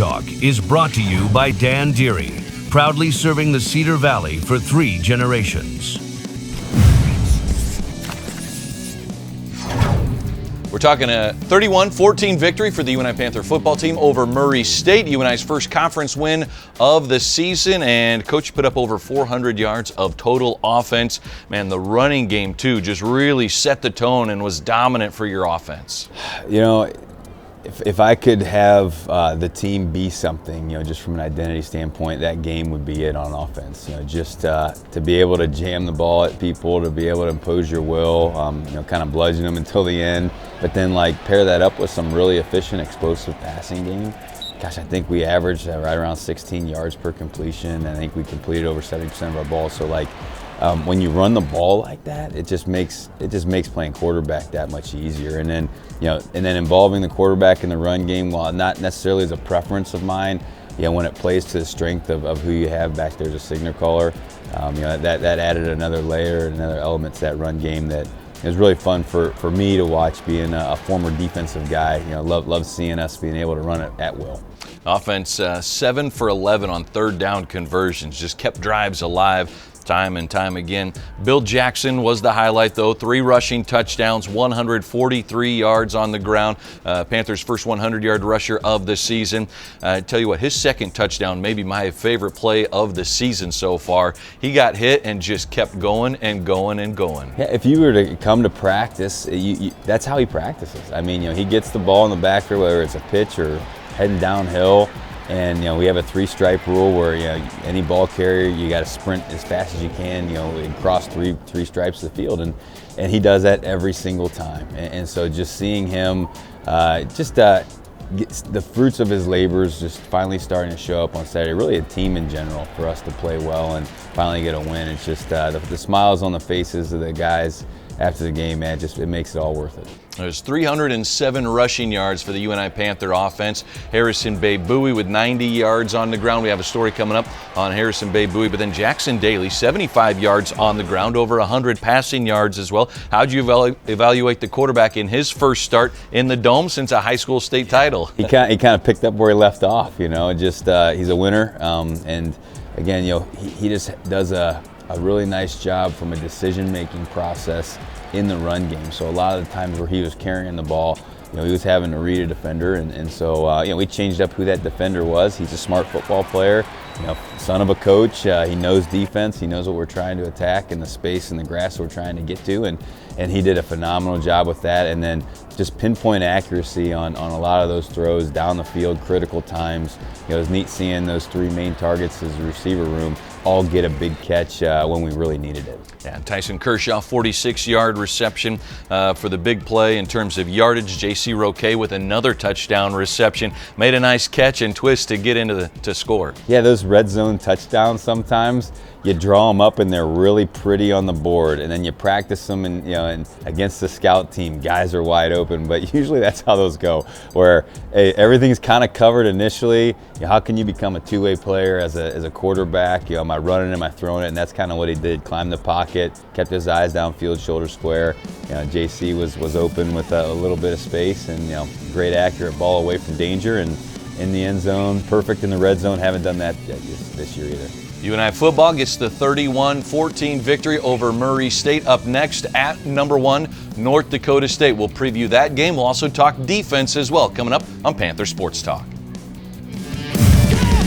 Talk is brought to you by Dan Deary, proudly serving the Cedar Valley for 3 generations. We're talking a 31-14 victory for the UNI Panther football team over Murray State. UNI's first conference win of the season, and Coach put up over 400 yards of total offense. Man, the running game, too, just really set the tone and was dominant for your offense. You know, if I could have the team be something, just from an identity standpoint, that game would be it on offense. Just to be able to jam the ball at people, to be able to impose your will, kind of bludgeon them until the end, but then pair that up with some really efficient, explosive passing game. Gosh, I think we averaged right around 16 yards per completion. I think we completed over 70% of our balls. So when you run the ball like that, it just makes playing quarterback that much easier. And then involving the quarterback in the run game, while not necessarily as a preference of mine, when it plays to the strength of who you have back there as a signal caller, that added another layer, another element to that run game that it was really fun for me to watch, being a former defensive guy. Love seeing us being able to run it at will. Offense 7 for 11 on third down conversions, just kept drives alive time and time again. Bill Jackson was the highlight, though. 3 rushing touchdowns, 143 yards on the ground. Panthers' first 100-yard rusher of the season. Tell you what, his second touchdown may be my favorite play of the season so far. He got hit and just kept going and going and going. Yeah, if you were to come to practice, that's how he practices. I mean, he gets the ball in the backfield, whether it's a pitch or heading downhill. And we have a 3-stripe rule where any ball carrier, you got to sprint as fast as you can, and cross three stripes of the field, and he does that every single time. And so just seeing him, get the fruits of his labors just finally starting to show up on Saturday. Really a team in general for us to play well and finally get a win. It's just the smiles on the faces of the guys after the game, man, it makes it all worth it. There's 307 rushing yards for the UNI Panther offense. Harrison Bay-Bowie with 90 yards on the ground. We have a story coming up on Harrison Bay-Bowie, but then Jackson Daly, 75 yards on the ground, over 100 passing yards as well. How'd you evaluate the quarterback in his first start in the Dome since a high school state title? He kind of picked up where he left off, he's a winner. And again, he just does a really nice job from a decision-making process in the run game. So a lot of the times where he was carrying the ball, he was having to read a defender, and so we changed up who that defender was. He's a smart football player, son of a coach. He knows defense. He knows what we're trying to attack and the space and the grass we're trying to get to, and he did a phenomenal job with that. And then just pinpoint accuracy on a lot of those throws down the field, critical times. It was neat seeing those 3 main targets as a receiver room all get a big catch when we really needed it. Yeah, Tyson Kershaw, 46-yard reception for the big play in terms of yardage. J.C. Roquet with another touchdown reception. Made a nice catch and twist to get into to score. Yeah, those red zone touchdowns, sometimes you draw them up and they're really pretty on the board, and then you practice them and against the scout team, guys are wide open, but usually that's how those go, where everything's kind of covered initially. How can you become a two-way player as a quarterback? Am I running, am I throwing it? And that's kind of what he did. Climbed the pocket, kept his eyes downfield, shoulder square. JC was open with a little bit of space, and great accurate ball away from danger and in the end zone. Perfect in the red zone. Haven't done that this year either. UNI football gets the 31-14 victory over Murray State. Up next at number 1, North Dakota State. We'll preview that game. We'll also talk defense as well, coming up on Panther Sports Talk.